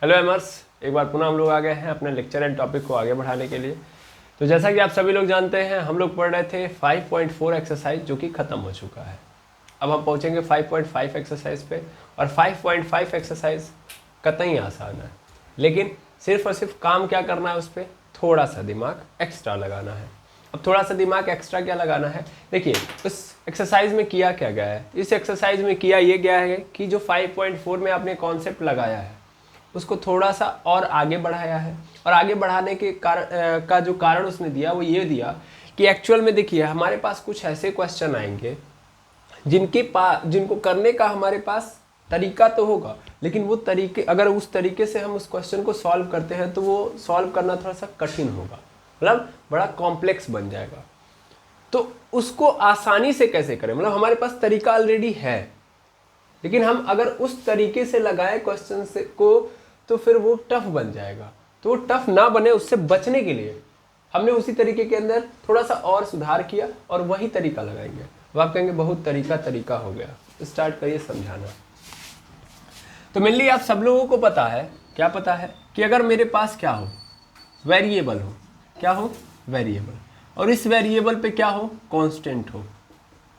Hello एमर्स, एक बार पुनः हम लोग आ गए हैं अपने लेक्चर एंड टॉपिक को आगे बढ़ाने के लिए। तो जैसा कि आप सभी लोग जानते हैं, हम लोग पढ़ रहे थे 5.4 एक्सरसाइज जो कि ख़त्म हो चुका है। अब हम पहुंचेंगे 5.5 एक्सरसाइज पे। और 5.5 एक्सरसाइज कतई आसान है, लेकिन सिर्फ और सिर्फ काम क्या करना है, उस पर थोड़ा सा दिमाग एक्स्ट्रा लगाना है। अब थोड़ा सा दिमाग एक्स्ट्रा क्या लगाना है, देखिए उस एक्सरसाइज में किया क्या गया है। इस एक्सरसाइज में किया ये गया है कि जो 5.4 में आपने कॉन्सेप्ट लगाया है उसको थोड़ा सा और आगे बढ़ाया है। और आगे बढ़ाने के का जो कारण उसने दिया वो ये दिया कि एक्चुअल में देखिए हमारे पास कुछ ऐसे क्वेश्चन आएंगे जिनको करने का हमारे पास तरीका तो होगा, लेकिन वो तरीके अगर उस तरीके से हम उस क्वेश्चन को सॉल्व करते हैं तो वो सॉल्व करना थोड़ा सा कठिन होगा, मतलब बड़ा कॉम्प्लेक्स बन जाएगा। तो उसको आसानी से कैसे करें, मतलब हमारे पास तरीका ऑलरेडी है, लेकिन हम अगर उस तरीके से लगाए क्वेश्चन से को तो फिर वो टफ बन जाएगा। तो वो टफ ना बने, उससे बचने के लिए हमने उसी तरीके के अंदर थोड़ा सा और सुधार किया और वही तरीका लगाएंगे। अब आप कहेंगे बहुत तरीका हो गया, स्टार्ट करिए समझाना। तो मेनली आप सब लोगों को पता है, क्या पता है कि अगर मेरे पास क्या हो, वेरिएबल हो, क्या हो, वेरिएबल, और इस वेरिएबल पे क्या हो, कांस्टेंट हो,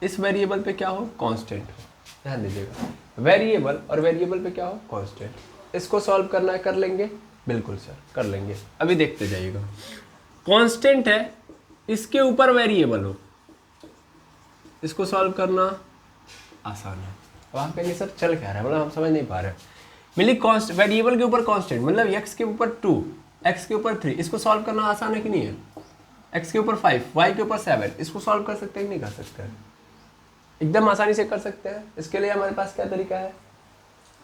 इस वेरिएबल पे क्या हो, कांस्टेंट हो। ध्यान दीजिएगा, वेरिएबल और वेरिएबल पे क्या हो, कांस्टेंट। इसको सॉल्व करना है, कर लेंगे, बिल्कुल सर कर लेंगे। अभी देखते जाइएगा, कांस्टेंट है, इसके ऊपर वेरिएबल हो, इसको सॉल्व करना आसान है। अब आप कहेंगे सर चल क्या रहा है, मतलब हम समझ नहीं पा रहे। मिली कॉन्स्ट वेरिएबल के ऊपर कांस्टेंट मतलब x के ऊपर 2, x के ऊपर 3, इसको सॉल्व करना आसान है कि नहीं है। x के ऊपर 5, y के ऊपर 7, इसको सॉल्व कर सकते हैं कि नहीं कर सकते हैं, एकदम आसानी से कर सकते हैं। इसके लिए हमारे पास क्या तरीका है,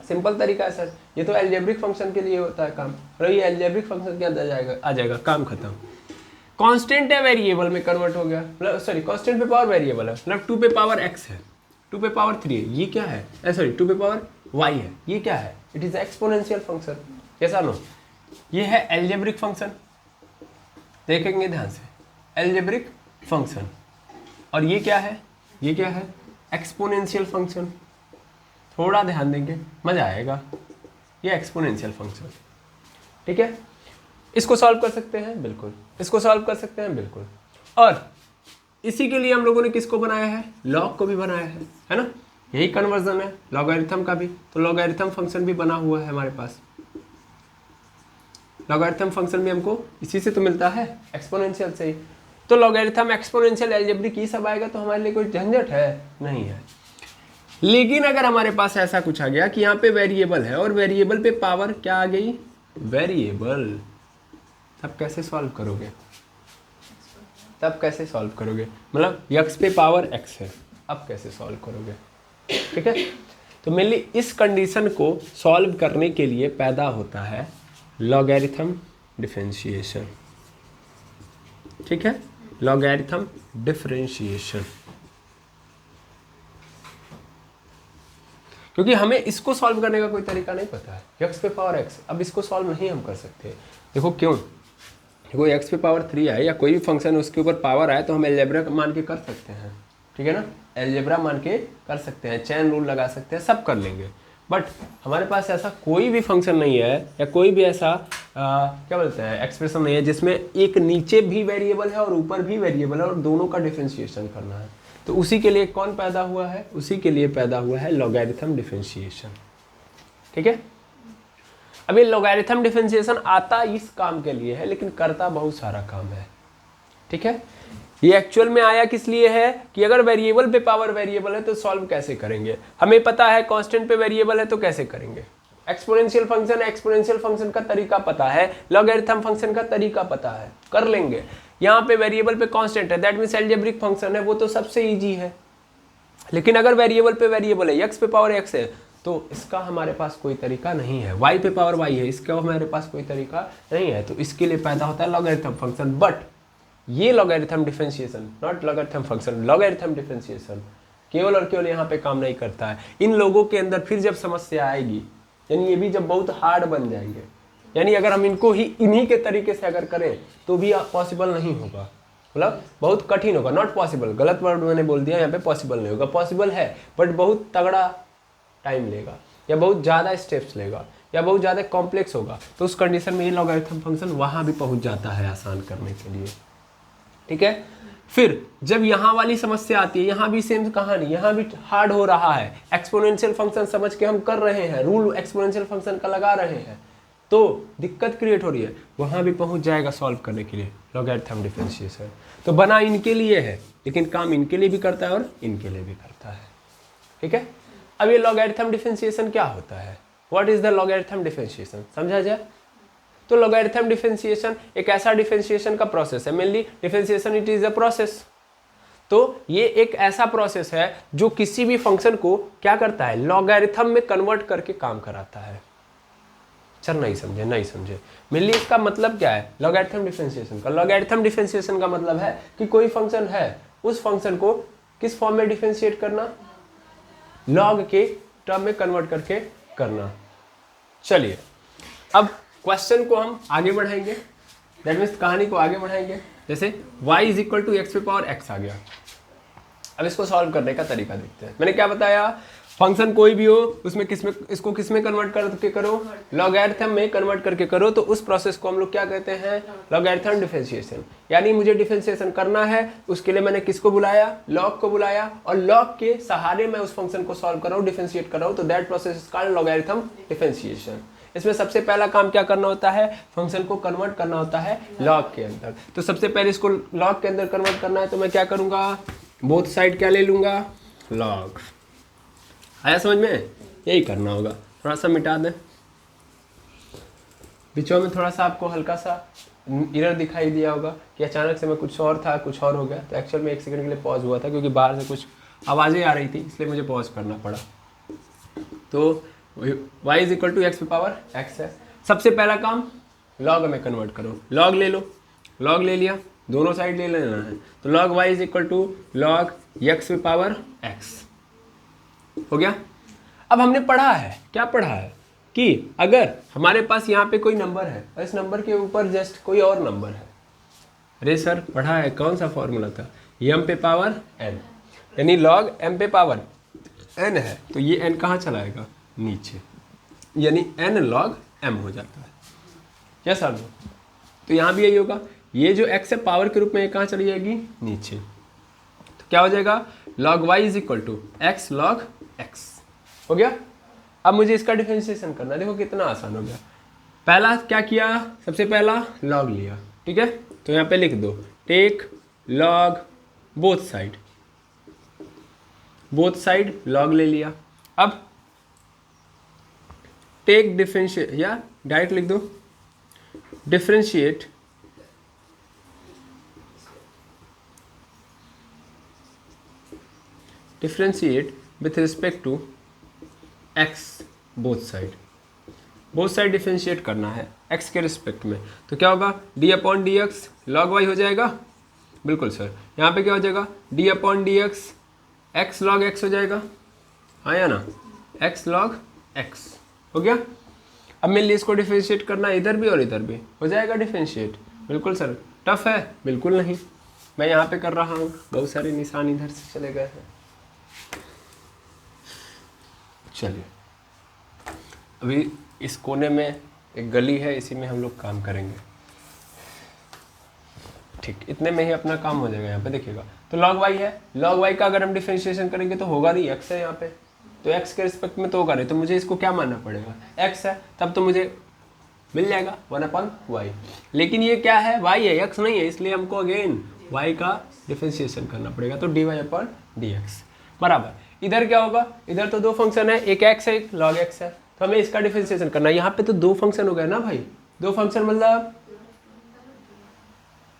सिंपल तरीका है सर। ये तो एल्जेब्रिक फंक्शन के लिए होता है काम, और ये एल्जेब्रिक फंक्शन के अंदर आ जाएगा, काम खत्म। कांस्टेंट है, वेरिएबल में कन्वर्ट हो गया, मतलब सॉरी कांस्टेंट पे पावर वेरिएबल है, मतलब 2 पे पावर x है, 2 पे पावर 3 है, ये क्या है, सॉरी 2 पे पावर y है, ये क्या है, इट इज एक्सपोनेंशियल फंक्शन। कैसा नो, ये है एल्जेब्रिक फंक्शन, देखेंगे ध्यान से, एल्जेब्रिक फंक्शन। और ये क्या है, ये क्या है, एक्सपोनेंशियल फंक्शन। थोड़ा ध्यान देंगे मजा आएगा, ये एक्सपोनेंशियल फंक्शन, ठीक है। इसको सॉल्व कर सकते हैं, बिल्कुल, इसको सॉल्व कर सकते हैं, बिल्कुल। और इसी के लिए हम लोगों ने किसको बनाया है, लॉग को भी बनाया है ना, यही कन्वर्जन है लॉगरिथम का भी। तो लॉगरिथम फंक्शन भी बना हुआ है हमारे पास, लॉगरिथम फंक्शन भी हमको इसी से तो मिलता है, एक्सपोनेंशियल से ही। तो लॉगरिथम, एक्सपोनेंशियल, एल्जेब्रिक ये सब आएगा तो हमारे लिए कोई झंझट है नहीं है। लेकिन अगर हमारे पास ऐसा कुछ आ गया कि यहाँ पे वेरिएबल है और वेरिएबल पे पावर क्या आ गई, वेरिएबल, तब कैसे सॉल्व करोगे, तब कैसे सॉल्व करोगे, मतलब x पे पावर x है, अब कैसे सॉल्व करोगे, ठीक है। तो मेनली इस कंडीशन को सॉल्व करने के लिए पैदा होता है लॉगरिथम डिफरेंशिएशन, ठीक है, लॉगरिथम डिफरेंशिएशन। क्योंकि हमें इसको सॉल्व करने का कोई तरीका नहीं पता है, x पे पावर x, अब इसको सॉल्व नहीं हम कर सकते। देखो क्यों, देखो x पे पावर 3 आए या कोई भी फंक्शन उसके ऊपर पावर आए तो हम एल्जेब्रा मान के कर सकते हैं, ठीक है ना, एल्जेब्रा मान के कर सकते हैं, चेन रूल लगा सकते हैं, सब कर लेंगे। बट हमारे पास ऐसा कोई भी फंक्शन नहीं है या कोई भी ऐसा क्या बोलते हैं एक्सप्रेशन नहीं है जिसमें एक नीचे भी वेरिएबल है और ऊपर भी वेरिएबल है और दोनों का डिफरेंशिएशन करना है। तो उसी के लिए कौन पैदा हुआ है, उसी के लिए पैदा हुआ है लॉगरिथम डिफरेंशिएशन, ठीक है। अब ये लॉगरिथम डिफरेंशिएशन आता इस काम के लिए है, लेकिन करता बहुत सारा काम है, ठीक है। ये एक्चुअल में आया किस लिए है कि अगर वेरिएबल पे पावर वेरिएबल है तो सॉल्व कैसे करेंगे, हमें पता है कांस्टेंट पे वेरिएबल है तो कैसे करेंगे। एक्सपोनेंशियल फंक्शन, एक्सपोनेंशियल फंक्शन का तरीका पता है, लॉगरिथम फंक्शन का तरीका पता है, कर लेंगे। यहाँ पे वेरिएबल पे कांस्टेंट है, दैट मींस एल्जेब्रिक फंक्शन है, वो तो सबसे इजी है। लेकिन अगर वेरिएबल पे वेरिएबल है, x पे पावर x है, तो इसका हमारे पास कोई तरीका नहीं है, y पे पावर y है, इसका हमारे पास कोई तरीका नहीं है। तो इसके लिए पैदा होता है लॉगरिथम फंक्शन। बट ये logarithm differentiation, not logarithm function, logarithm differentiation केवल और केवल यहाँ पे काम नहीं करता है। इन लोगों के अंदर फिर जब समस्या आएगी, यानी ये भी जब बहुत हार्ड बन जाएंगे, यानी अगर हम इनको ही इन्हीं के तरीके से अगर करें तो भी पॉसिबल नहीं होगा, मतलब बहुत कठिन होगा, नॉट पॉसिबल, गलत वर्ड मैंने बोल दिया, यहाँ पे पॉसिबल नहीं होगा, पॉसिबल है बट बहुत तगड़ा टाइम लेगा या बहुत ज़्यादा स्टेप्स लेगा। या बहुत ज़्यादा कॉम्प्लेक्स होगा तो उस कंडीशन में ये लॉगरिथम फंक्शन वहाँ भी पहुँच जाता है आसान करने के लिए। ठीक है, फिर जब यहाँ वाली समस्या आती है, यहाँ भी सेम कहानी, यहाँ भी हार्ड हो रहा है, एक्सपोनेंशियल फंक्शन समझ के हम कर रहे हैं, रूल एक्सपोनेंशियल फंक्शन का लगा रहे हैं तो दिक्कत क्रिएट हो रही है, वहाँ भी पहुँच जाएगा सॉल्व करने के लिए लॉगरिथम डिफरेंशिएशन। तो बना इनके लिए है लेकिन काम इनके लिए भी करता है और इनके लिए भी करता है। ठीक है, अब ये लॉगरिथम डिफरेंशिएशन क्या होता है, what is the logarithm differentiation, समझा जाए तो लॉगरिथम डिफरेंशिएशन एक ऐसा डिफरेंशिएशन का प्रोसेस है, mainly differentiation it is a process. तो ये एक ऐसा प्रोसेस है जो किसी भी फंक्शन को क्या करता है, लॉगरिथम में कन्वर्ट करके काम कराता है। सर नहीं समझे मेनली इसका मतलब क्या है लॉगरिथम डिफरेंशिएशन का। लॉगरिथम डिफरेंशिएशन का मतलब है कि कोई फंक्शन है, उस फंक्शन को किस फॉर्म में डिफरेंशिएट करना, लॉग के टर्म में कन्वर्ट करके करना। चलिए अब क्वेश्चन को हम आगे बढ़ाएंगे, दैट मीन्स कहानी को आगे बढ़ाएंगे। जैसे y is equal to x पे पावर x आ गया, अब इसको सॉल्व करने का तरीका देखते हैं। मैंने क्या बताया, फंक्शन कोई भी हो उसमें इसको किसमें कन्वर्ट करके करो, लॉगरिथम में कन्वर्ट करके करो, तो उस प्रोसेस को हम लोग क्या कहते हैं, लॉगरिथम डिफरेंशिएशन। यानी मुझे डिफरेंशिएशन करना है, उसके लिए मैंने किसको बुलाया, लॉग को बुलाया, और लॉग के सहारे मैं उस फंक्शन को सॉल्व कर रहा हूँ, डिफरेंशिएट कर रहा हूँ, तो that process is called logarithm differentiation. इसमें सबसे पहला काम क्या करना होता है, फंक्शन को कन्वर्ट करना होता है लॉग के अंदर। तो सबसे पहले इसको लॉग के अंदर कन्वर्ट करना है तो मैं क्या करूंगा, बोथ साइड क्या ले लूंगा, लॉग। आया समझ में, यही करना होगा। थोड़ा सा मिटा दें, बीचों में थोड़ा सा आपको हल्का सा एरर दिखाई दिया होगा कि अचानक से मैं कुछ और था कुछ और हो गया, तो एक्चुअल में 1 सेकंड के लिए पॉज हुआ था क्योंकि बाहर से कुछ आवाज़ें आ रही थी, इसलिए मुझे पॉज करना पड़ा। तो y is equal to x पे पावर x है। सबसे पहला काम लॉग में कन्वर्ट करो, लॉग ले लो, लॉग ले लिया, दोनों साइड ले लेना है, तो log y is equal to log x पे पावर x हो गया। अब हमने पढ़ा है, क्या पढ़ा है कि अगर हमारे पास यहाँ पे कोई नंबर है और इस नंबर के ऊपर जस्ट कोई और नंबर है, अरे सर पढ़ा है, कौन सा फॉर्मूला था, m पे पावर n, यानी लॉग m पे पावर n है, तो ये n कहाँ चलाएगा, नीचे, यानी n लॉग m हो जाता है। यस सर, तो यहाँ भी यही होगा, ये जो x है पावर के रूप में ये कहाँ चली जाएगी, नीचे, तो क्या हो जाएगा, log y is equal to x log x हो गया। अब मुझे इसका डिफरेंशिएशन करना है, देखो कितना आसान हो गया। पहला क्या किया, सबसे पहला log लिया, ठीक है, तो यहाँ पे लिख दो take log both side log ले लिया। अब टेक डिफरेंशिएट, या डायरेक्ट लिख दो differentiate with respect to x both side differentiate करना है x के रिस्पेक्ट में, तो क्या होगा, d upon d x log y हो जाएगा। बिल्कुल सर, यहाँ पे क्या हो जाएगा, d upon d x x log x हो जाएगा, हाँ या ना, x लॉग x हो गया। अब मेरे लिए इसको डिफरेंशिएट करना है, इधर भी और इधर भी हो जाएगा डिफरेंशिएट। बिल्कुल सर, टफ है, बिल्कुल नहीं, मैं यहाँ पे कर रहा हूँ, बहुत सारे निशान इधर से चले गए हैं। चलिए अभी इस कोने में एक गली है, इसी में हम लोग काम करेंगे, ठीक, इतने में ही अपना काम हो जाएगा। यहाँ पे देखिएगा, तो log y है, log y का अगर हम डिफरेंशिएशन करेंगे तो होगा नहीं, x है यहाँ पे, तो x के रिस्पेक्ट में तो होगा नहीं, तो मुझे इसको क्या मानना पड़ेगा, x है, तब तो मुझे मिल जाएगा 1/y। लेकिन ये क्या है, y है, x नहीं है, इसलिए हमको अगेन y का डिफरेंशिएशन करना पड़ेगा, तो dy/dx बराबर। इधर क्या होगा, इधर तो दो फंक्शन है, एक x है एक log x है, तो हमें इसका डिफरेंशिएशन करना है। यहाँ पे तो दो फंक्शन हो गए ना भाई, दो फंक्शन मतलब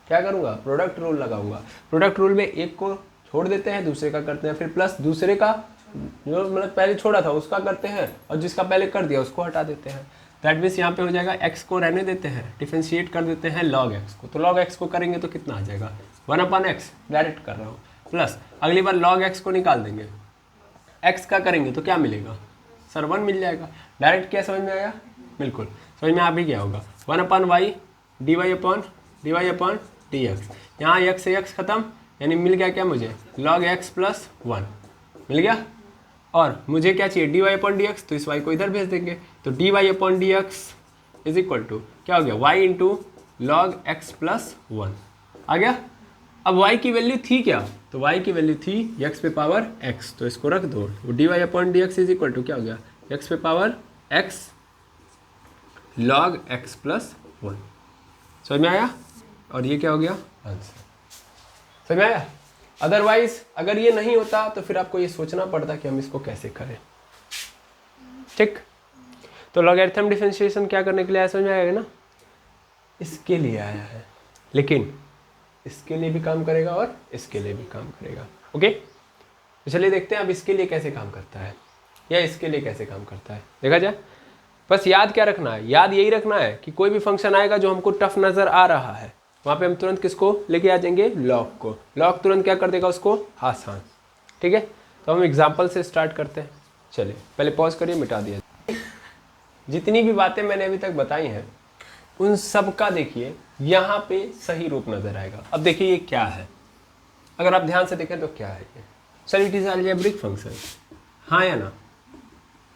क्या करूँगा, प्रोडक्ट रूल लगाऊंगा। प्रोडक्ट रूल में एक को छोड़ देते हैं, दूसरे का करते हैं, फिर प्लस दूसरे का जो मतलब पहले छोड़ा था उसका करते हैं, और जिसका पहले कर दिया उसको हटा देते हैं। दैट मीन्स यहाँ पे हो जाएगा x को रहने देते हैं, डिफरेंशिएट कर देते हैं log x को, तो log x को करेंगे तो कितना आ जाएगा, 1/x, डायरेक्ट कर रहा हूँ, प्लस अगली बार log x को निकाल देंगे, x का करेंगे तो क्या मिलेगा सर, 1 मिल जाएगा। डायरेक्ट क्या समझ में आया, बिल्कुल समझ में आ भी गया होगा, 1/y dy/dx, यहाँ x से x खत्म, यानी मिल गया क्या मुझे, log x + 1 मिल गया। और मुझे क्या चाहिए, dy/dx, तो इस y को इधर भेज देंगे, तो d y upon d x is equal to क्या हो गया, y into log x plus 1 आ गया। अब y की वैल्यू थी क्या, तो y की वैल्यू थी x पे पावर x, तो इसको रख दो। वो d y upon d x is equal to क्या हो गया, x पे power x log x plus 1। समझ में आया? और ये क्या हो गया, आंसर। समझ में आया? अदरवाइज अगर ये नहीं होता तो फिर आपको ये सोचना पड़ता कि हम इसको कैसे करें। ठीक, तो लॉगरिथम डिफरेंशिएशन क्या करने के लिए आया, समझ में आएगा ना? इसके लिए आया है, लेकिन इसके लिए भी काम करेगा और इसके लिए भी काम करेगा। ओके, तो चलिए देखते हैं अब इसके लिए कैसे काम करता है या इसके लिए कैसे काम करता है, देखा जाए। बस याद क्या रखना है, याद यही रखना है कि कोई भी फंक्शन आएगा जो हमको टफ नज़र आ रहा है, वहाँ पे हम तुरंत किसको लेके आ जाएंगे, लॉग को। लॉग तुरंत क्या कर देगा उसको, आसान। ठीक है, तो हम एग्जाम्पल से स्टार्ट करते हैं। चलिए पहले पॉज करिए, मिटा दिया। जितनी भी बातें मैंने अभी तक बताई हैं उन सब का देखिए यहाँ पे सही रूप नजर आएगा। अब देखिए ये क्या है, अगर आप ध्यान से देखें तो क्या है ये, sir it is algebraic function, हाँ या ना?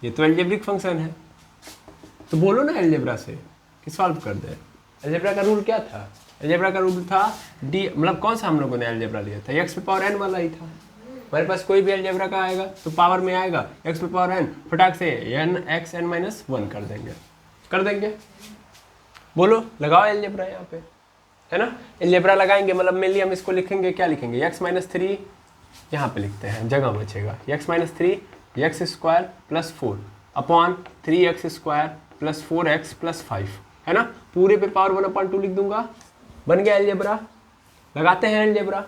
ये तो अलजेब्रिक फंक्शन है, तो बोलो ना अलजेब्रा से कि सॉल्व कर दे। अलजेब्रा का रूल क्या था, अलजेब्रा का रूल था डी, मतलब कौन सा हम लोगों ने अलजेब्रा लिया था, एक्स पे पावर एन वाला ही था। हमारे पास कोई भी अलजेब्रा का आएगा तो पावर में आएगा एक्स पे पावर एन, फटाक से एन एक्स एन माइनस 1 कर देंगे, कर देंगे। बोलो लगाओ अलजेब्रा यहाँ पे, है ना? अलजेब्रा लगाएंगे मतलब मेनली हम इसको लिखेंगे, क्या लिखेंगे, एक्स माइनस 3 यहाँ पे लिखते हैं, जगह बचेगा, x minus 3 x square plus 4 upon 3x square plus 4x plus 5, है ना? पूरे पे पावर 1/2 लिख दूंगा, बन गया अलजेब्रा। लगाते हैं अलजेब्रा,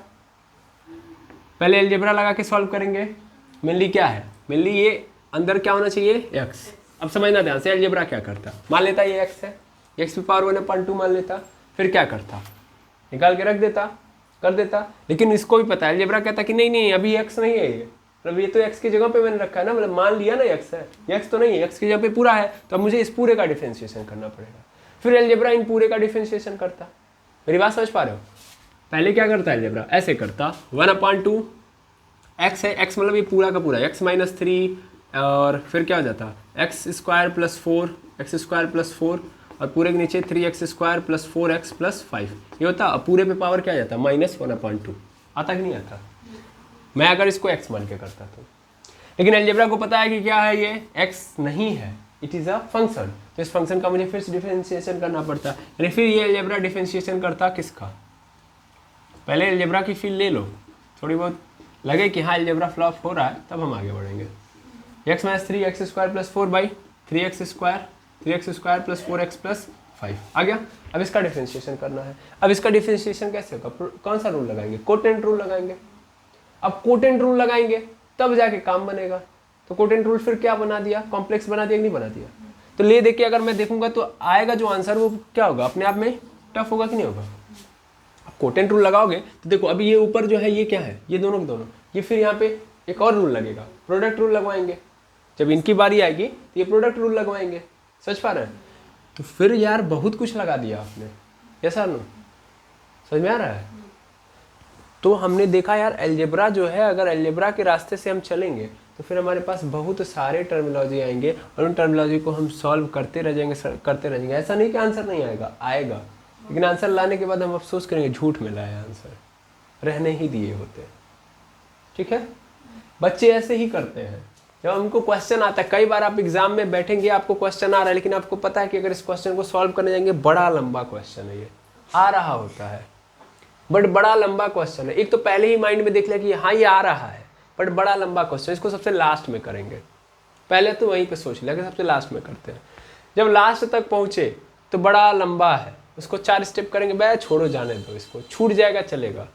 पहले अलजेब्रा लगा के सॉल्व करेंगे। मेनली क्या है, मेनली ये अंदर क्या होना चाहिए, x। अब समझना ध्यान से, अलजेब्रा क्या करता, मान लेता ये x है, x पे पावर 1/2 मान लेता, फिर क्या करता, निकाल के रख देता, कर देता। लेकिन इसको भी पता है, अलजेब्रा कहता कि नहीं नहीं अभी x नहीं है, ये मतलब ये तो x की जगह पे मैंने रखा है ना, मतलब मान लिया ना x है, ये x तो नहीं है, x की जगह पे पूरा है, तो अब मुझे इस पूरे का डिफरेंशिएशन करना पड़ेगा। फिर अलजेब्रा इन पूरे का डिफरेंशिएशन करता। मेरी बात समझ पा रहे हो? पहले क्या करता है अलजेब्रा, ऐसे करता 1/2 x है, x मतलब ये पूरा का पूरा, x माइनस 3 और फिर क्या हो जाता, x square plus 4 x square plus 4 और पूरे के नीचे 3x square plus 4x plus 5, ये होता। अब पूरे पे पावर क्या आ जाता, -1/2 आता कि नहीं आता? मैं अगर इसको x मान के करता तो, लेकिन अलजेब्रा को पता है कि क्या है, ये x नहीं है, इट इज़ अ फंक्शन, तो इस फंक्शन का मुझे फिर से डिफरेंशिएशन करना पड़ता है। यानी फिर ये अलजेब्रा डिफरेंशिएशन करता किसका, पहले अलजेब्रा की फील ले लो, थोड़ी बहुत लगे कि हाँ अलजेब्रा फ्लॉप हो रहा है, तब हम आगे बढ़ेंगे। x minus 3 x square plus 4 by 3x square plus 4x plus 5 आ गया। अब इसका डिफरेंशिएशन करना है। अब इसका डिफरेंशिएशन कैसे होगा, कौन सा रूल लगाएंगे, कोटेंट रूल लगाएंगे। अब कोटेंट रूल लगाएंगे तब जाके काम बनेगा। तो कोटेंट रूल फिर क्या बना दिया, कॉम्प्लेक्स बना दिया कि नहीं बना दिया? तो ले देखिए अगर मैं देखूंगा तो आएगा जो आंसर वो क्या होगा, अपने आप में टफ होगा कि नहीं होगा? अब कोटेंट रूल लगाओगे तो देखो अभी ये ऊपर जो है ये क्या है, ये दोनों के दोनों, ये फिर यहाँ पे एक और रूल लगेगा, प्रोडक्ट रूल लगवाएंगे। जब इनकी बारी आएगी तो ये प्रोडक्ट रूल लगवाएंगे। समझ पा रहे हैं? तो फिर यार बहुत कुछ लगा दिया आपने, ऐसा ना समझ में आ रहा है? तो हमने देखा यार अलजेब्रा जो है, अगर अलजेब्रा के रास्ते से हम चलेंगे तो फिर हमारे पास बहुत सारे टर्मिनोलॉजी आएंगे और उन टर्मिनोलॉजी को हम सॉल्व करते रह जाएंगे। ऐसा नहीं कि आंसर नहीं आएगा, आएगा, लेकिन आंसर लाने के बाद हम अफसोस करेंगे झूठ में लाया आंसर, रहने ही दिए होते। ठीक है, बच्चे ऐसे ही करते हैं। जब हमको क्वेश्चन आता है, कई बार आप एग्जाम में बैठेंगे, आपको क्वेश्चन आ रहा है, लेकिन आपको पता है कि अगर इस क्वेश्चन को सॉल्व करने जाएंगे बड़ा लंबा क्वेश्चन है, ये आ रहा होता है बट बड़ा लंबा क्वेश्चन है। एक तो पहले ही माइंड में देख लिया कि हाँ ये आ रहा है बट बड़ा लंबा क्वेश्चन, इसको सबसे लास्ट में करेंगे। पहले तो वहीं पे सोच लिया कि सबसे लास्ट में करते हैं। जब लास्ट तक पहुंचे तो बड़ा लंबा है, उसको 4 स्टेप करेंगे, बे छोड़ो जाने दो, इसको छूट जाएगा चलेगा।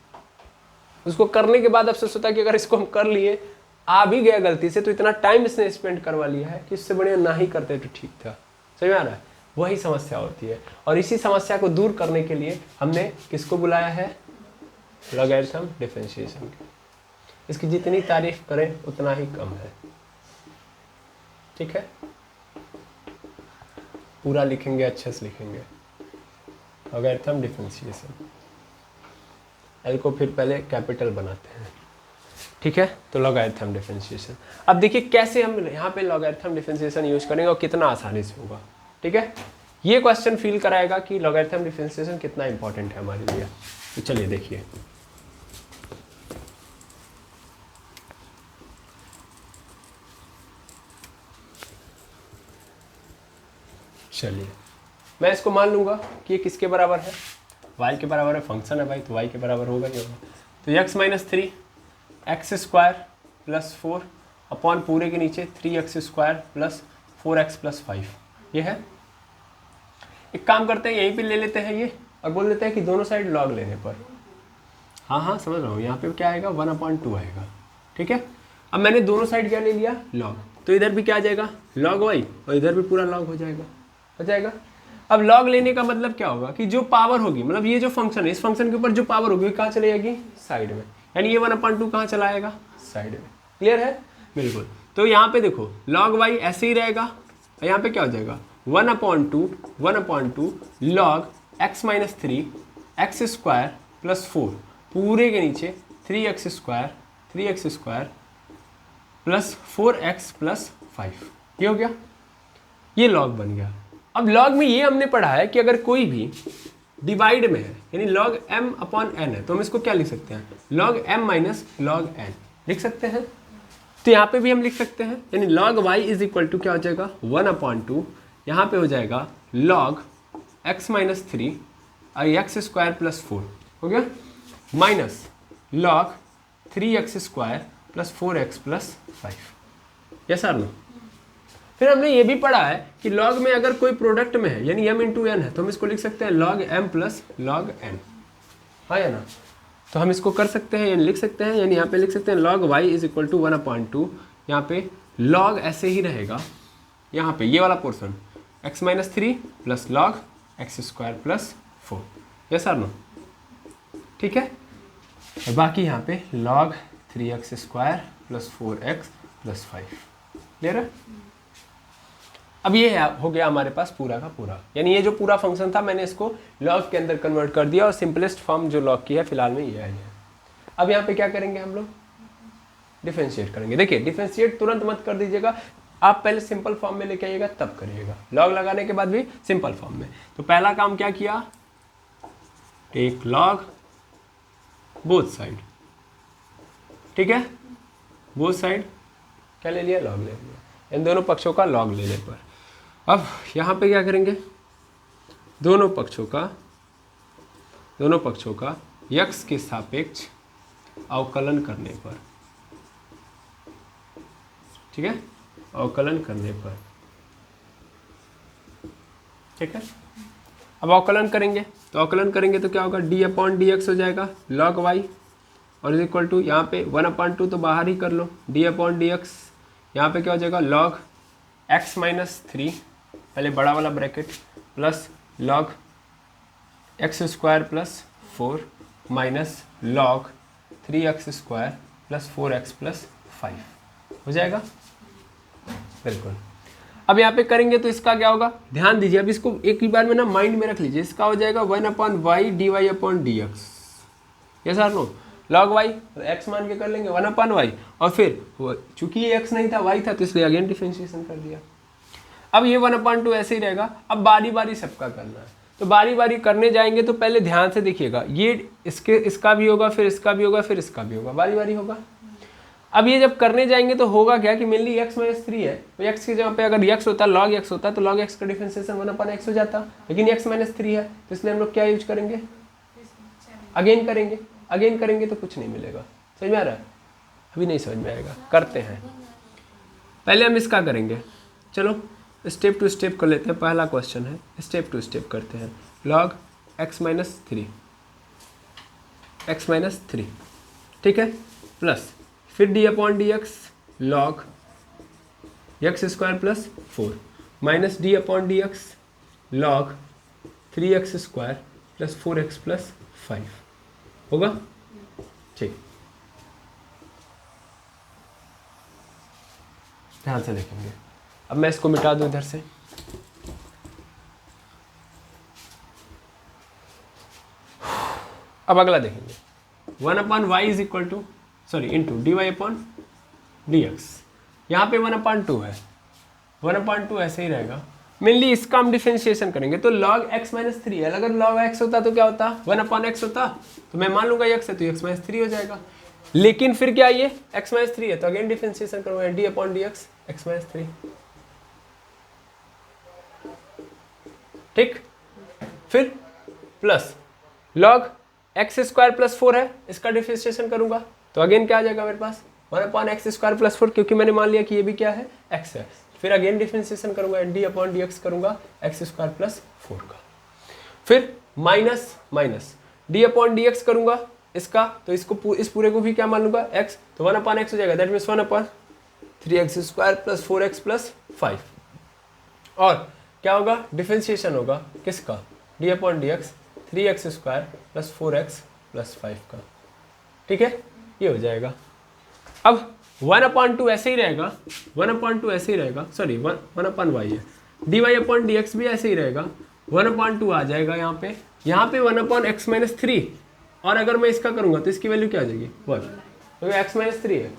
उसको करने के बाद अफसोस होता है कि अगर इसको हम कर लिए, आ भी गया गलती से, तो इतना टाइम इसने स्पेंड करवा लिया है कि इससे बढ़िया ना ही करते तो ठीक था। समझ में आ रहा है? वही समस्या होती है और इसी समस्या को दूर करने के लिए हमने किसको बुलाया है, लॉगरिथम डिफरेंशिएशन। इसकी जितनी तारीफ करें उतना ही कम है। ठीक है, पूरा लिखेंगे, अच्छे से लिखेंगे, लॉगरिथम डिफरेंशिएशन। एल को फिर पहले कैपिटल बनाते हैं। ठीक ठीक है, तो लॉगरिथम डिफरेंशिएशन। अब देखिए कैसे हम यहाँ पे लॉगरिथम डिफरेंशिएशन यूज करेंगे और कितना आसानी से होगा। ठीक है, ये क्वेश्चन फील कराएगा कि लॉगरिथम डिफरेंशिएशन कितना इंपॉर्टेंट है हमारे लिए। तो चलिए देखिए, चलिए मैं इसको मान लूंगा कि ये किसके बराबर है, y के बराबर है, फंक्शन है भाई तो y के बराबर होगा ही होगा। तो x minus 3 x square plus 4 upon पूरे के नीचे 3x square plus 4x plus 5, ये है। एक काम करते हैं, यहीं पे ले लेते हैं ये और बोल देते हैं कि दोनों साइड लॉग लेने पर, हाँ समझ रहा हूँ, यहाँ पे क्या आएगा 1/2 आएगा। ठीक है, अब मैंने दोनों साइड क्या ले लिया लॉग, तो इधर भी क्या आ जाएगा लॉग y और इधर भी पूरा लॉग हो जाएगा। अब लॉग लेने का मतलब क्या होगा कि जो पावर होगी, मतलब ये जो फंक्शन है इस फंक्शन के ऊपर जो पावर होगी कहाँ चली जाएगी साइड में, यानी ये 1/2 कहाँ चला आएगा साइड में। क्लियर है, बिल्कुल। तो यहाँ पे देखो log y ऐसे ही रहेगा, यहाँ पे क्या हो जाएगा 1/2 log x minus 3 x square plus 4 पूरे के नीचे 3x square plus 4x plus 5, ये हो गया, ये log बन गया। अब log में ये हमने पढ़ा है कि अगर कोई भी डिवाइड में है यानी log m/n है तो हम इसको क्या लिख सकते हैं log m minus log n लिख सकते हैं। तो यहाँ पे भी हम लिख सकते हैं, यानी log y is equal to क्या हो जाएगा 1/2, यहाँ पे हो जाएगा log x माइनस 3 और एक्स स्क्वायर प्लस 4 हो गया, minus log 3x square plus 4x plus 5। Yes और नो। फिर हमने ये भी पढ़ा है कि log में अगर कोई प्रोडक्ट में है यानी m इंटू एन है तो हम इसको लिख सकते हैं log m plus log n, हाँ या ना। तो हम इसको कर सकते हैं यानी लिख सकते हैं, यानी यहाँ पे लिख सकते हैं log y is equal to 1/2, यहाँ पे log ऐसे ही रहेगा, यहाँ पे ये वाला portion x minus 3 plus log x square plus 4, yes और नो। ठीक है, और बाकी यहाँ पे log 3x square plus 4x plus 5। Clear है। अब ये हो गया हमारे पास पूरा का पूरा, यानी ये जो पूरा फंक्शन था मैंने इसको लॉग के अंदर कन्वर्ट कर दिया और सिंपलेस्ट फॉर्म जो लॉग की है फिलहाल में ये है। अब यहाँ पे क्या करेंगे हम लोग डिफरेंशिएट करेंगे। देखिए डिफरेंशिएट तुरंत मत कर दीजिएगा, आप पहले सिंपल फॉर्म में लेके आइएगा तब करिएगा, लॉग लगाने के बाद भी सिंपल फॉर्म में। तो पहला काम क्या किया, टेक लॉग बोथ साइड, ठीक है, बोथ साइड क्या ले लिया लॉग ले लिया, इन दोनों पक्षों का लॉग लेने पर। अब यहाँ पे क्या करेंगे, दोनों पक्षों का x के सापेक्ष अवकलन करने पर, ठीक है, अवकलन करने पर, ठीक है। अब अवकलन करेंगे तो क्या होगा d/dx हो जाएगा log y और इज इक्वल टू यहाँ पे 1/2 तो बाहर ही कर लो, d/dx यहाँ पे क्या हो जाएगा log x माइनस 3 पहले बड़ा वाला bracket plus log x square plus 4 minus log 3x square plus 4x plus 5 हो जाएगा, बिल्कुल। अब यहाँ पे करेंगे तो इसका क्या होगा, ध्यान दीजिए, अब इसको एक ही बार में ना माइंड में रख लीजिए, इसका हो जाएगा 1/y dy/dx, यस और नो। log y x मान के कर लेंगे 1/y और फिर चूंकि ये x नहीं था y था तो इसलिए अगेन डिफरेंशिएशन कर दिया। अब ये 1/2 ऐसे ही रहेगा। अब बारी बारी सबका करना है, तो बारी बारी करने जाएंगे तो पहले ध्यान से देखिएगा, ये इसका भी होगा, फिर इसका भी होगा, फिर इसका भी होगा, बारी बारी होगा। अब ये जब करने जाएंगे तो होगा क्या कि मेनली x माइनस 3 है, तो x की जगह पे अगर x होता log x होता तो log x का डिफरेंशिएशन 1/x हो जाता, लेकिन x माइनस 3 है तो इसलिए हम लोग क्या यूज करेंगे, अगेन करेंगे तो कुछ नहीं मिलेगा। समझ में आ रहा है, अभी नहीं समझ में आएगा, करते हैं। पहले हम इसका करेंगे, चलो स्टेप टू स्टेप कर लेते हैं। पहला क्वेश्चन है, स्टेप टू स्टेप करते हैं। log x माइनस 3 ठीक है, प्लस फिर d/dx log x square plus 4 minus d/dx log 3x square plus 4x plus 5 होगा, ठीक। ध्यान से देखेंगे। अब मैं इसको मिटा दूं इधर से, अब अगला देखेंगे 1/y is equal to sorry into d y upon d x. यहाँ पे 1/2 है, 1/2 ऐसे ही रहेगा। मेनली इसका हम डिफरेंशिएशन करेंगे तो log x माइनस 3 है, अगर log x होता तो क्या होता 1/x होता, तो मैं मान लूंगा x है तो x माइनस 3 हो जाएगा। लेकिन फिर क्या ये x माइनस 3 है तो अगेन डिफरेंशिएशन करूंगा D upon d x x minus 3, ठीक। फिर plus log x square plus 4 है, इसका डिफरेंशिएशन करूंगा तो अगेन क्या आ जाएगा मेरे पास 1/x स्क्वायर प्लस 4, क्योंकि मैंने मान लिया कि ये भी क्या है x है। फिर अगेन डिफरेंशिएशन करूंगा डी अपॉन डी एक्स करूंगा एक्स स्क्वायर प्लस 4 का। फिर minus minus D upon d x करूंगा इसका, तो इसको इस पूरे को भी क्या मान लूंगा x, तो 1/x हो जाएगा, that means 1/3x square plus 4x plus 5। और क्या होगा डिफरेंशिएशन होगा किसका D upon d x 3x square plus 4x plus 5 का, ठीक है, ये हो जाएगा। अब 1/2 ऐसे ही रहेगा, 1/2 ऐसे ही रहेगा, सॉरी 1/y है, d y upon d x भी ऐसे ही रहेगा, 1/2 आ जाएगा यहाँ पे 1/x माइनस 3, और अगर मैं इसका करूँगा तो इसकी वैल्यू क्या आ जाएगी 1, क्योंकि x माइनस 3 है,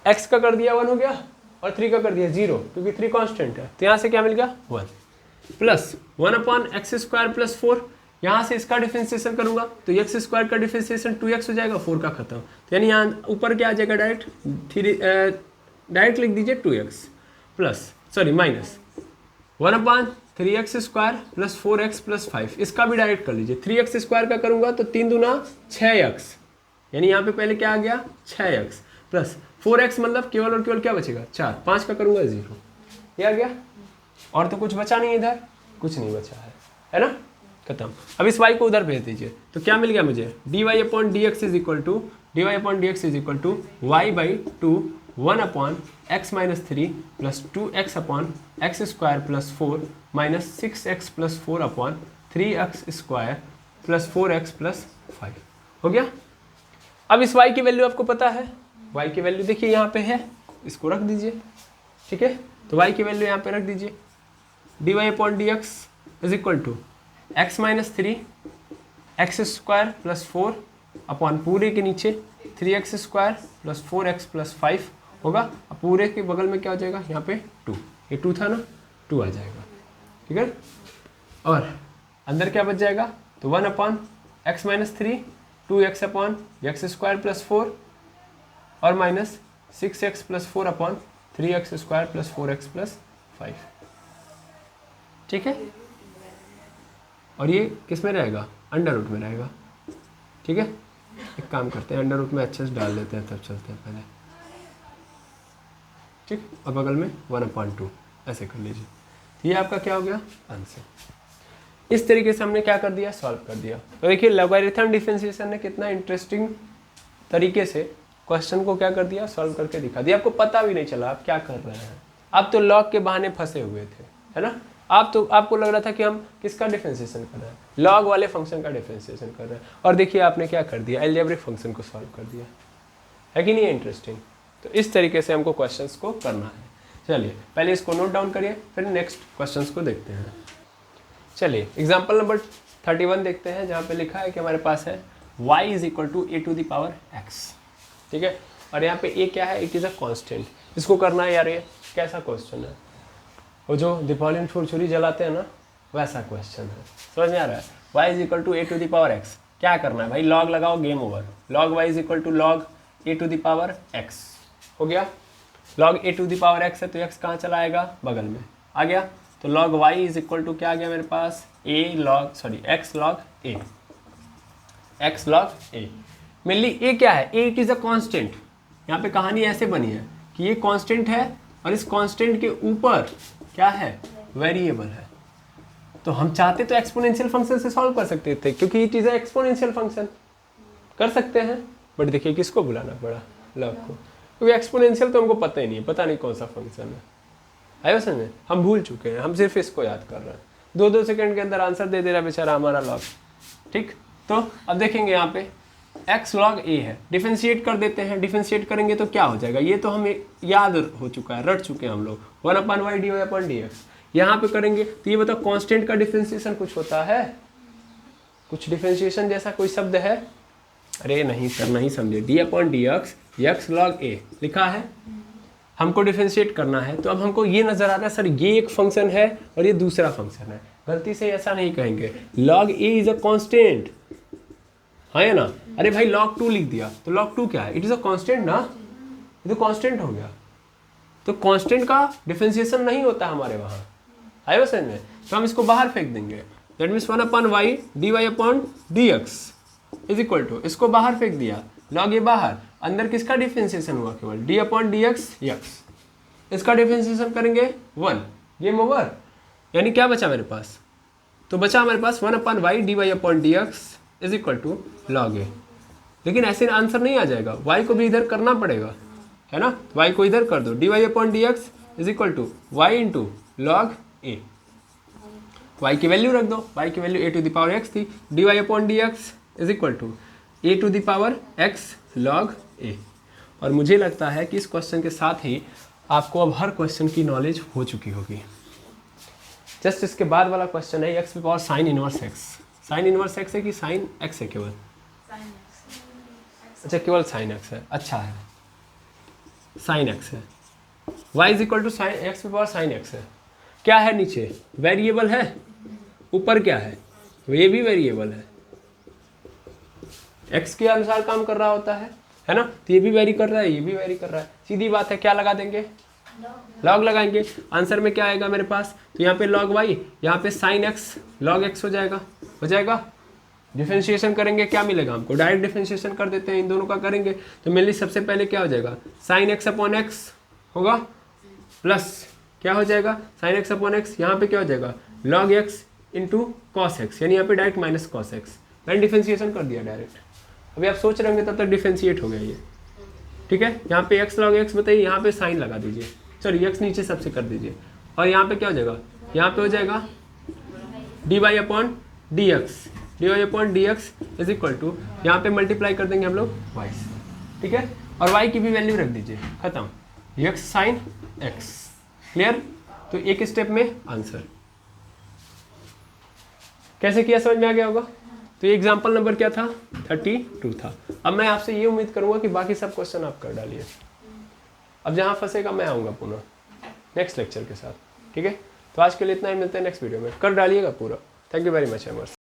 x का कर दिया 1 हो गया और 3 का कर दिया 0, क्योंकि 3 कांस्टेंट है, तो यहाँ से क्या मिल गया 1 प्लस 1/x स्क्वायर प्लस 4, यहाँ से इसका डिफरेंशिएशन करूंगा तो x स्क्वायर का डिफरेंशिएशन 2x हो जाएगा, 4 का खत्म, तो यानी यहाँ ऊपर क्या आ जाएगा डायरेक्ट लिख दीजिए 2x plus sorry minus 1/3x square plus 4x plus 5, इसका भी डायरेक्ट कर लीजिए। 3x स्क्वायर का करूंगा तो 3 दूना 6x, यानी यहाँ पे पहले क्या आ गया 6x प्लस 4x, मतलब केवल और केवल क्या बचेगा 4, 5 का करूंगा 0, ये आ गया। और तो कुछ बचा नहीं, इधर कुछ नहीं बचा है ना, खत्म। अब इस y को उधर भेज दीजिए तो क्या मिल गया मुझे d y upon d x is equal to y by 2 1/x minus 3 plus 2x upon x square plus 4 minus 6x plus 4 upon 3x square plus 4x plus 5 हो गया। अब इस y की वैल्यू आपको पता है, y की वैल्यू देखिए यहाँ पे है, इसको रख दीजिए, ठीक है, तो y की वैल्यू यहाँ पे रख दीजिए, d y upon d x is equal to x minus 3 x square plus 4 upon पूरे के नीचे 3x square plus 4x plus 5 होगा। अब पूरे के बगल में क्या हो जाएगा यहाँ पे 2, ये 2 था ना, 2 आ जाएगा, ठीक है। और अंदर क्या बच जाएगा तो 1/x minus 3 2x upon x square plus 4 और minus 6x plus 4 upon 3x square plus 4x plus 5, ठीक है। और ये किस में रहेगा अंडर रूट में रहेगा, ठीक है। एक काम करते हैं अंडर रूट में अच्छे से डाल देते हैं, तब चलते हैं पहले, ठीक। और बगल में 1/2 ऐसे कर लीजिए, ये आपका क्या हो गया आंसर। इस तरीके से हमने क्या कर दिया सॉल्व कर दिया। तो देखिए लॉगरिथम डिफरेंशिएशन ने कितना इंटरेस्टिंग तरीके से क्वेश्चन को क्या कर दिया सॉल्व करके दिखा दिया, आपको पता भी नहीं चला आप क्या कर रहे हैं। आप तो लॉग के बहाने फंसे हुए थे, है ना, आपको लग रहा था कि हम किसका डिफरेंशिएशन कर रहे हैं, लॉग वाले फंक्शन का डिफरेंशिएशन कर रहे हैं, और देखिए आपने क्या कर दिया अलजेब्रिक फंक्शन को सॉल्व कर दिया, है कि नहीं इंटरेस्टिंग। तो इस तरीके से हमको क्वेश्चंस को करना है। चलिए पहले इसको नोट डाउन करिए, फिर नेक्स्ट क्वेश्चंस को देखते हैं। चलिए एग्जाम्पल नंबर 31 देखते हैं, जहाँ पे लिखा है कि हमारे पास है y is equal to a to the power x, ठीक है। और यहाँ पे a क्या है, इट इज़ अ कॉन्स्टेंट। इसको करना है यार, ये कैसा क्वेश्चन है, वो जो दीपावली में छुरी जलाते हैं ना वैसा क्वेश्चन है, समझ में आ रहा है। y is equal to a to the power x, क्या करना है भाई, लॉग लगाओ, game over. Log y is equal to log a to the power x हो गया। Log a to the power x है तो x कहाँ चला आएगा, बगल में आ गया। तो log y is equal to क्या आ गया मेरे पास, x log a। Mainly a क्या है, a it is a constant. यहाँ पे कहानी ऐसे बनी है कि ये कांस्टेंट है और इस कांस्टेंट के ऊपर क्या है, वेरिएबल है। तो हम चाहते तो एक्सपोनेंशियल फंक्शन से सॉल्व कर सकते थे, क्योंकि it is a exponential function, कर सकते हैं। बट देखिए किसको बुलाना पड़ा, लॉग को, क्योंकि एक्सपोनेंशियल तो हमको पता ही नहीं है, पता नहीं कौन सा फंक्शन है, आया समझ में, हम भूल चुके हैं, हम सिर्फ इसको याद कर रहे हैं। 2-2 सेकंड के अंदर आंसर दे दे रहा बेचारा हमारा लॉग, ठीक। तो अब देखेंगे यहाँ पे x log a है, डिफरेंशिएट कर देते हैं। डिफरेंशिएट करेंगे तो क्या हो जाएगा, ये तो हमें याद हो चुका है, रट चुके हैं हम लोग, 1/y dy/dx। यहाँ पे करेंगे तो ये बताओ कांस्टेंट का डिफरेंशिएशन कुछ होता है, कुछ डिफरेंशिएशन जैसा कोई शब्द है, अरे नहीं सर नहीं समझे। d/dx x log a लिखा है। हमको डिफरेंशिएट करना है, तो अब हमको ये नजर आ रहा है सर ये एक फंक्शन है और ये दूसरा फंक्शन है। गलती से ऐसा नहीं कहेंगे, log a is a constant, हाँ या ना। अरे भाई log 2 लिख दिया, तो log 2 क्या है? इट इज अ कांस्टेंट ना, ये तो कांस्टेंट हो गया। तो कांस्टेंट का डिफरेंशिएशन नहीं होता हमारे वहाँ, आया समझ में? तो हम इसको बाहर फेंक देंगे। That means 1/y dy/dx is equal to, इसको बाहर फेंक दिया, log a बाहर, अंदर किसका डिफरेंशिएशन हुआ? केवल d/dx x, इसका डिफरेंशिएशन करेंगे 1, गेम ओवर। यानी क्या बचा मेरे पास? तो बचा हमारे पास 1/y dy/dx is equal to log a। लेकिन ऐसे आंसर नहीं आ जाएगा, y को भी इधर करना पड़ेगा, है ना। y को इधर कर दो, dy/dx is equal to y into log a। y की वैल्यू रख दो, y की वैल्यू a⁻x थी, dy/dx is equal to a⁻x log a। और मुझे लगता है कि इस क्वेश्चन के साथ ही आपको अब हर क्वेश्चन की नॉलेज हो चुकी होगी। जस्ट इसके बाद वाला क्वेश्चन है x power sine inverse x। Sine inverse x है कि साइन x है? केवल अच्छा, केवल साइन x है, अच्छा है, साइन x है। y is equal to sine x power sine x है। क्या है नीचे? वेरिएबल है, ऊपर क्या है? ये भी वेरिएबल है, x के अनुसार काम कर रहा होता है ना। तो ये भी वेरी कर रहा है, ये भी वेरी कर रहा है, सीधी बात है। क्या लगा देंगे? लॉग लगाएंगे। आंसर में क्या आएगा मेरे पास? तो यहाँ पे log y, यहाँ पे sin x log x हो जाएगा। डिफरेंशिएशन करेंगे, क्या मिलेगा हमको? डायरेक्ट डिफरेंशिएशन कर देते हैं, इन दोनों का करेंगे तो मेनली सबसे पहले क्या हो जाएगा? sin x/x होगा, प्लस क्या हो जाएगा? sin x/x, यहाँ पे क्या हो जाएगा? log x into cos x, यानी यहाँ पे डायरेक्ट माइनस cos x। मैंने डिफरेंशिएशन कर दिया डायरेक्ट। अभी आप सोच रहे होंगे तब तक डिफरेंशिएट हो गया ये, ठीक है। यहाँ पे x log x बताइए, यहाँ पे साइन लगा दीजिए, चलिए x नीचे सबसे कर दीजिए, और यहाँ पे क्या हो जाएगा? यहाँ पे हो जाएगा dy/dx इज इक्वल टू, यहाँ पे मल्टीप्लाई कर देंगे हम लोग y से, ठीक है। और y की भी वैल्यू रख दीजिए, खत्म, x sin x। क्लियर? तो एक स्टेप में आंसर। कैसे किया समझ में आ गया होगा। तो ये एग्जाम्पल नंबर क्या था? 32 था। अब मैं आपसे ये उम्मीद करूंगा कि बाकी सब क्वेश्चन आप कर डालिए। अब जहाँ फंसेगा मैं आऊँगा पुनः नेक्स्ट लेक्चर के साथ, ठीक है। तो आज के लिए इतना ही, मिलते हैं नेक्स्ट वीडियो में। कर डालिएगा पूरा। Thank you very much एमर्स।